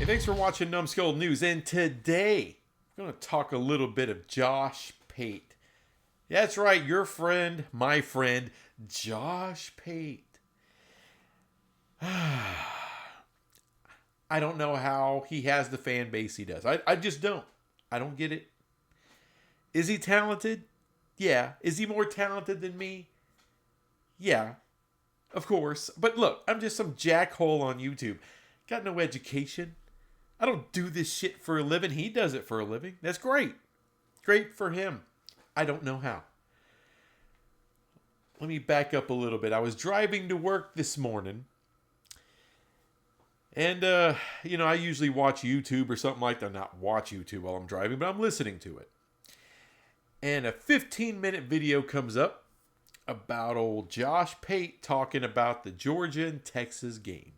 Hey, thanks for watching Numbskull News. And today, I'm going to talk a little bit of Josh Pate. That's right, your friend, my friend, Josh Pate. I don't know how he has the fan base he does. I just don't. I don't get it. Is he talented? Yeah. Is he more talented than me? Yeah, of course. But look, I'm just some jackhole on YouTube. Got no education. I don't do this shit for a living. He does it for a living. That's great. Great for him. I don't know how. Let me back up a little bit. I was driving to work this morning. And, I usually watch YouTube or something like that. Not watch YouTube while I'm driving, but I'm listening to it. And a 15-minute video comes up about old Josh Pate talking about the Georgia and Texas game.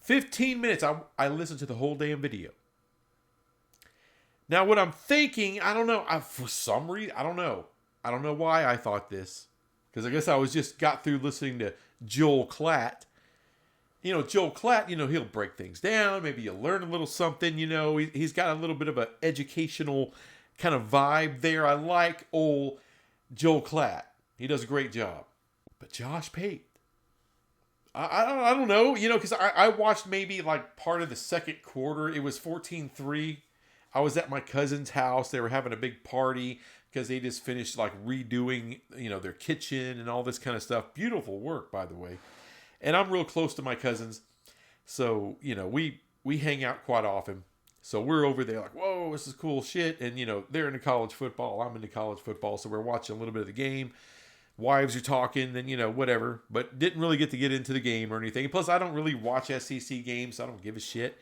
15 minutes. I listened to the whole damn video. Now, what I'm thinking, I don't know. For some reason, I don't know. I don't know why I thought this. Because I guess I got through listening to Joel Klatt. Joel Klatt, he'll break things down. Maybe you'll learn a little something. He's got a little bit of an educational kind of vibe there. I like old Joel Klatt. He does a great job. But Josh Pate, I don't know, because I watched maybe like part of the second quarter. It was 14-3. I was at my cousin's house. They were having a big party because they just finished like redoing, their kitchen and all this kind of stuff. Beautiful work, by the way. And I'm real close to my cousins. So, we hang out quite often. So we're over there like, whoa, this is cool shit. And, they're into college football. I'm into college football. So we're watching a little bit of the game. Wives are talking and, whatever. But didn't really get to get into the game or anything. Plus, I don't really watch SEC games. So I don't give a shit.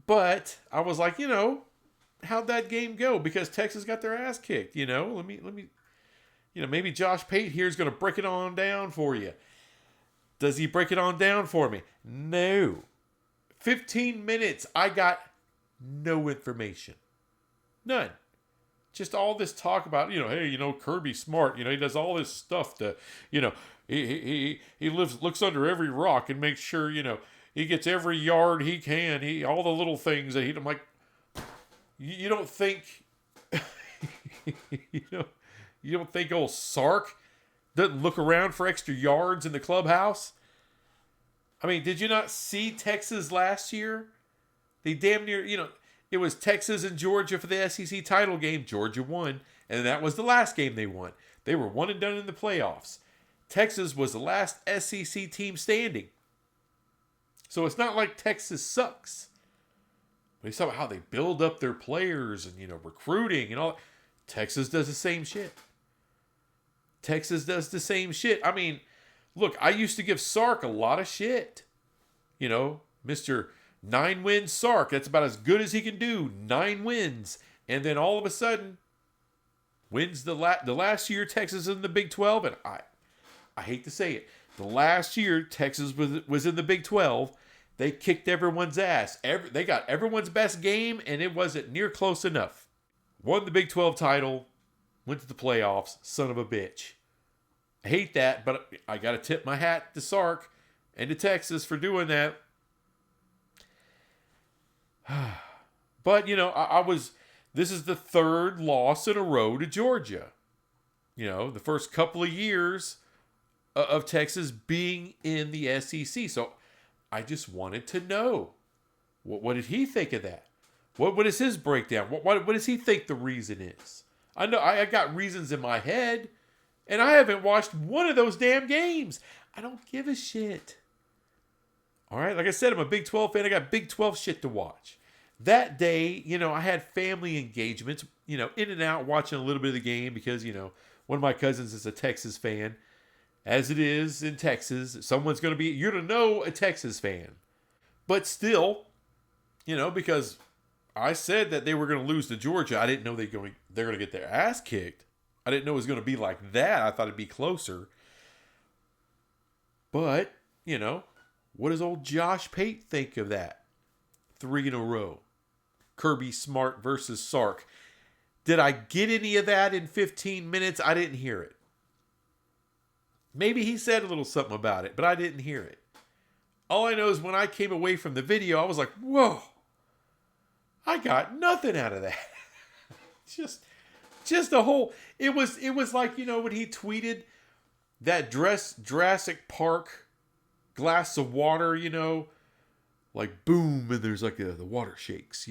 But I was like, how'd that game go? Because Texas got their ass kicked. Let me, maybe Josh Pate here is going to break it on down for you. Does he break it on down for me? No. 15 minutes. I got no information. None. Just all this talk about, hey, Kirby Smart, he does all this stuff to, he looks under every rock and makes sure, he gets every yard he can. All the little things that I'm like, you don't think, you don't think old Sark doesn't look around for extra yards in the clubhouse? I mean, did you not see Texas last year? They damn near, it was Texas and Georgia for the SEC title game. Georgia won, and that was the last game they won. They were one and done in the playoffs. Texas was the last SEC team standing. So it's not like Texas sucks. But you saw how they build up their players and, recruiting and all. Texas does the same shit. Texas does the same shit. I mean, look, I used to give Sark a lot of shit. Mr. 9-win Sark. That's about as good as he can do. 9 wins. And then all of a sudden, wins the last year Texas in the Big 12. And I hate to say it. The last year Texas was in the Big 12. They kicked everyone's ass. They got everyone's best game, and it wasn't near close enough. Won the Big 12 title. Went to the playoffs. Son of a bitch. I hate that, but I got to tip my hat to Sark and to Texas for doing that. But, this is the third loss in a row to Georgia. The first couple of years of Texas being in the SEC. So I just wanted to know, what did he think of that? What is his breakdown? What does he think the reason is? I know I got reasons in my head, and I haven't watched one of those damn games. I don't give a shit. All right, like I said, I'm a Big 12 fan. I got Big 12 shit to watch. That day, I had family engagements, in and out watching a little bit of the game because, one of my cousins is a Texas fan. As it is in Texas, you're to know a Texas fan. But still, because I said that they were going to lose to Georgia. I didn't know they're going to get their ass kicked. I didn't know it was going to be like that. I thought it'd be closer. But, what does old Josh Pate think of that? 3 in a row. Kirby Smart versus Sark. Did I get any of that in 15 minutes? I didn't hear it. Maybe he said a little something about it, but I didn't hear it. All I know is when I came away from the video, I was like, whoa, I got nothing out of that. just a whole, it was like, when he tweeted that Jurassic Park glass of water, like boom, and there's like the water shakes,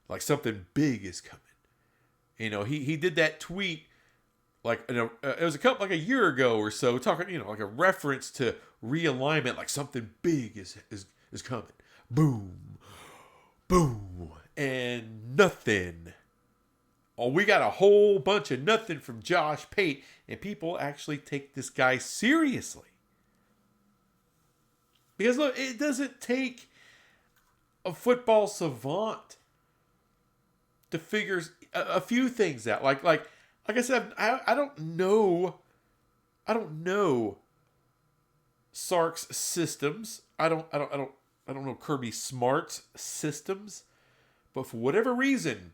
like something big is coming. He did that tweet like it was a year ago or so, talking, like a reference to realignment, like something big is coming. Boom, boom, and nothing. Oh, we got a whole bunch of nothing from Josh Pate, and people actually take this guy seriously. Because look, it doesn't take a football savant to figure a few things out. Like I said, I don't know Sark's systems. I don't know Kirby Smart's systems. But for whatever reason,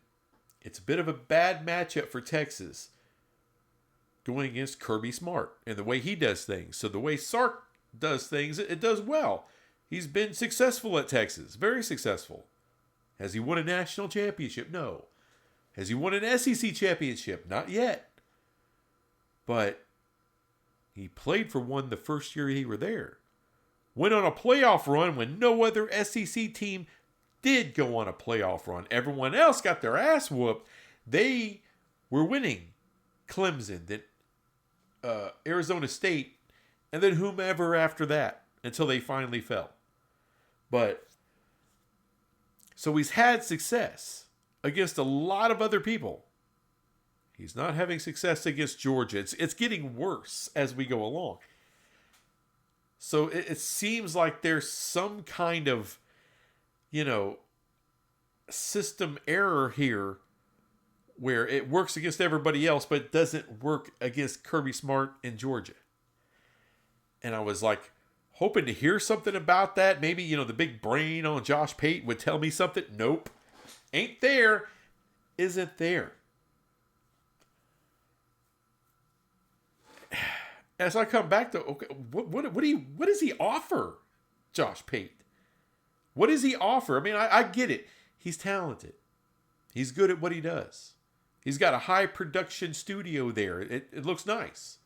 it's a bit of a bad matchup for Texas going against Kirby Smart and the way he does things. So the way Sark does things, it does well. He's been successful at Texas, very successful. Has he won a national championship? No. Has he won an SEC championship? Not yet. But he played for one the first year he were there. Went on a playoff run when no other SEC team did go on a playoff run. Everyone else got their ass whooped. They were winning. Clemson, then Arizona State, and then whomever after that until they finally fell. But so he's had success against a lot of other people. He's not having success against Georgia. It's getting worse as we go along. So it seems like there's some kind of, system error here where it works against everybody else, but it doesn't work against Kirby Smart in Georgia. And I was like hoping to hear something about that. Maybe, the big brain on Josh Pate would tell me something. Nope. Ain't there. Isn't there. As I come back to, okay, what does he offer, Josh Pate? What does he offer? I mean, I get it. He's talented. He's good at what he does. He's got a high production studio there. It looks nice.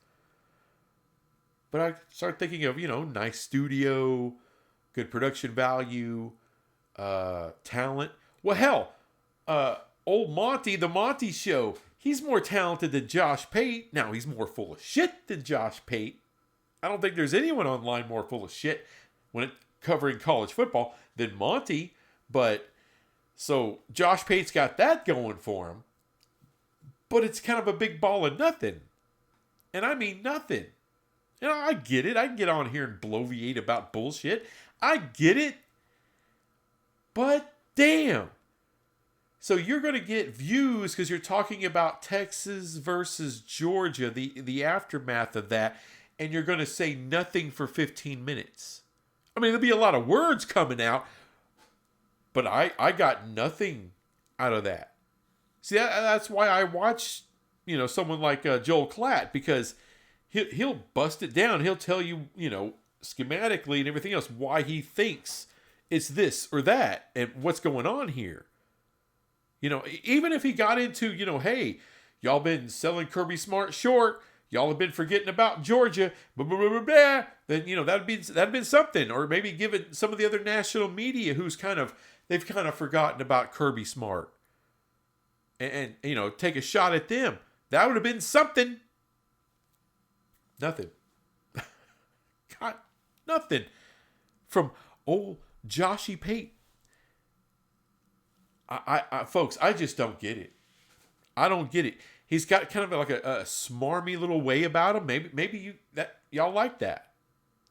But I start thinking of, nice studio, good production value, talent. Well, hell, old Monty, the Monty Show, he's more talented than Josh Pate. Now, he's more full of shit than Josh Pate. I don't think there's anyone online more full of shit when it's covering college football than Monty. But, so Josh Pate's got that going for him. But it's kind of a big ball of nothing. And I mean nothing. I get it. I can get on here and bloviate about bullshit. I get it. But damn. So you're going to get views because you're talking about Texas versus Georgia, the aftermath of that, and you're going to say nothing for 15 minutes. I mean, there'll be a lot of words coming out, but I got nothing out of that. See, that's why I watch, someone like Joel Klatt, because he'll bust it down. He'll tell you, schematically and everything else why he thinks it's this or that and what's going on here. Even if he got into, hey, y'all been selling Kirby Smart short, y'all have been forgetting about Georgia, blah, blah, blah, blah, blah, then, that'd been something. Or maybe give it some of the other national media they've kind of forgotten about Kirby Smart. And take a shot at them. That would have been something. Nothing. Got nothing from old Joshy Pate. I folks, I just don't get it. I don't get it. He's got kind of like a smarmy little way about him. Maybe y'all like that.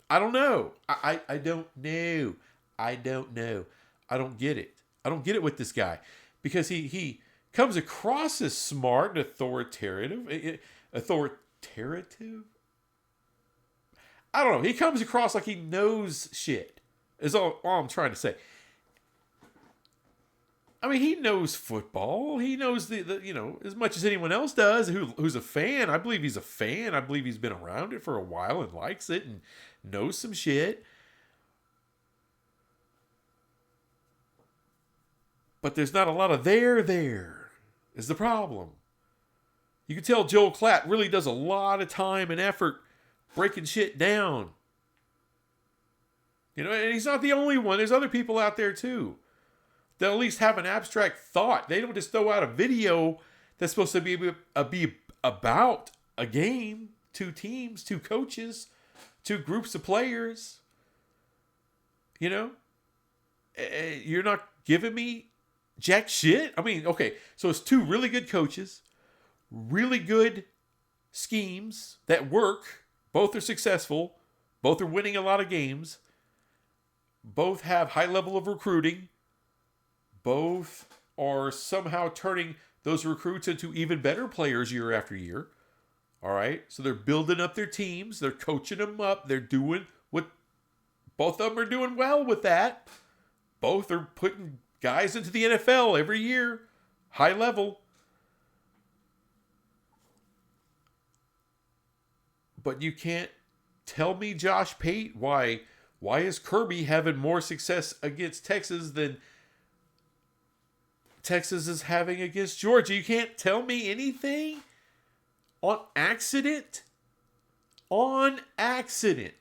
I don't know. I don't know. I don't know. I don't get it. I don't get it with this guy because he comes across as smart and authoritative. Authoritative? I don't know. He comes across like he knows shit. Is all I'm trying to say. I mean, he knows football. He knows the as much as anyone else does who's a fan. I believe he's a fan. I believe he's been around it for a while and likes it and knows some shit. But there's not a lot of there is the problem. You can tell Joel Klatt really does a lot of time and effort breaking shit down. You know, and he's not the only one. There's other people out there too. They'll at least have an abstract thought. They don't just throw out a video that's supposed to be about a game, two teams, two coaches, two groups of players. You know? You're not giving me jack shit? I mean, okay, so it's two really good coaches, really good schemes that work. Both are successful. Both are winning a lot of games. Both have high level of recruiting. Both are somehow turning those recruits into even better players year after year. All right? So they're building up their teams. They're coaching them up. They're doing what both of them are doing well with that. Both are putting guys into the NFL every year. High level. But you can't tell me, Josh Pate, why is Kirby having more success against Texas than Texas is having against Georgia? You can't tell me anything on accident? On accident.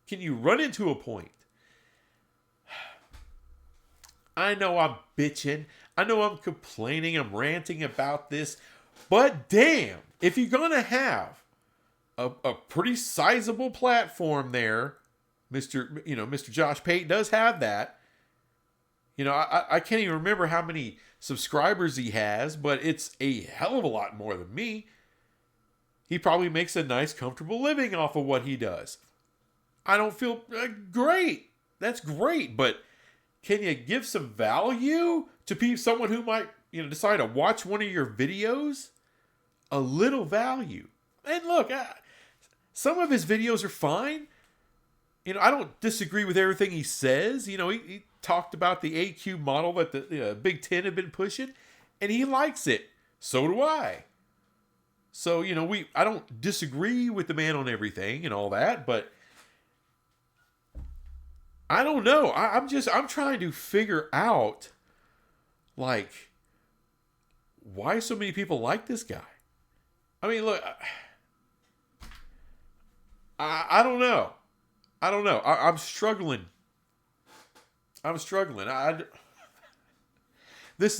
Can you run into a point? I know I'm bitching. I know I'm complaining. I'm ranting about this. But damn, if you're going to have a pretty sizable platform there, Mr. Josh Pate does have that. You know, I can't even remember how many subscribers he has, but it's a hell of a lot more than me. He probably makes a nice, comfortable living off of what he does. I don't feel great. That's great, but can you give some value to someone who might, decide to watch one of your videos? A little value. And look, some of his videos are fine. I don't disagree with everything he says. He talked about the AQ model that the Big Ten have been pushing, and he likes it. So do I. So, I don't disagree with the man on everything and all that, but I don't know. I'm trying to figure out, why so many people like this guy. I mean, look, I don't know. I don't know. I'm struggling. This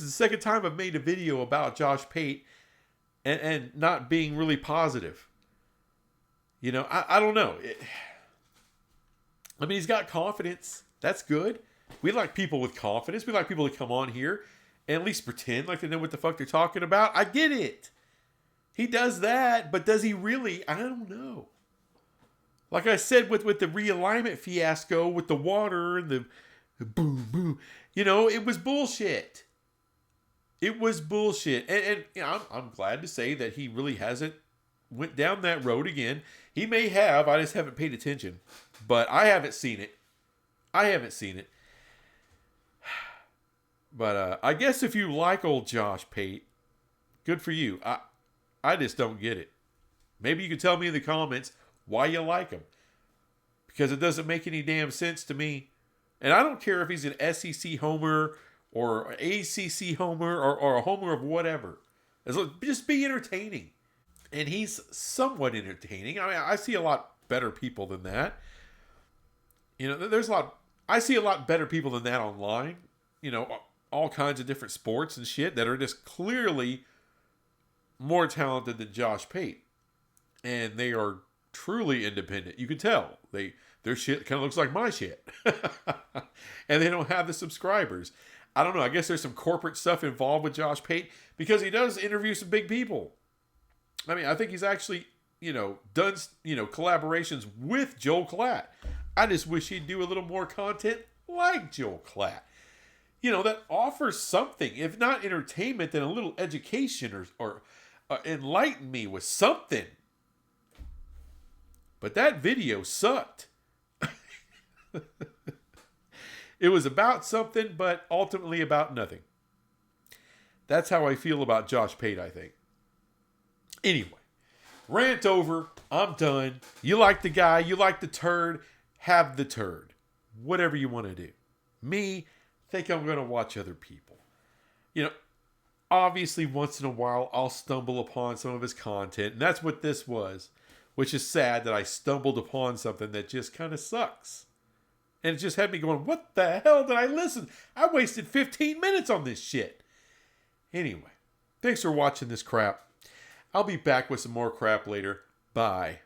is the second time I've made a video about Josh Pate and not being really positive. I don't know. He's got confidence. That's good. We like people with confidence. We like people to come on here and at least pretend like they know what the fuck they're talking about. I get it. He does that, but does he really? I don't know. Like I said with the realignment fiasco with the water and the boom, boom. It was bullshit. It was bullshit. And I'm glad to say that he really hasn't went down that road again. He may have. I just haven't paid attention. But I haven't seen it. But I guess if you like old Josh Pate, good for you. I just don't get it. Maybe you can tell me in the comments why you like him. Because it doesn't make any damn sense to me. And I don't care if he's an SEC homer or an ACC homer or a homer of whatever. Just be entertaining. And he's somewhat entertaining. I mean, I see a lot better people than that. I see a lot better people than that online. All kinds of different sports and shit that are just clearly more talented than Josh Pate. And they are truly independent. You can tell. Their shit kind of looks like my shit. And they don't have the subscribers. I don't know. I guess there's some corporate stuff involved with Josh Pate because he does interview some big people. I mean, I think he's actually, done, collaborations with Joel Klatt. I just wish he'd do a little more content like Joel Klatt. That offers something. If not entertainment, then a little education or enlighten me with something. But that video sucked. It was about something, but ultimately about nothing. That's how I feel about Josh Pate, I think. Anyway, rant over. I'm done. You like the guy. You like the turd. Have the turd. Whatever you want to do. Me, think I'm going to watch other people. You know, obviously once in a while I'll stumble upon some of his content, and that's what this was, which is sad that I stumbled upon something that just kind of sucks. And it just had me going, what the hell did I listen? I wasted 15 minutes on this shit. Anyway, thanks for watching this crap. I'll be back with some more crap later. Bye.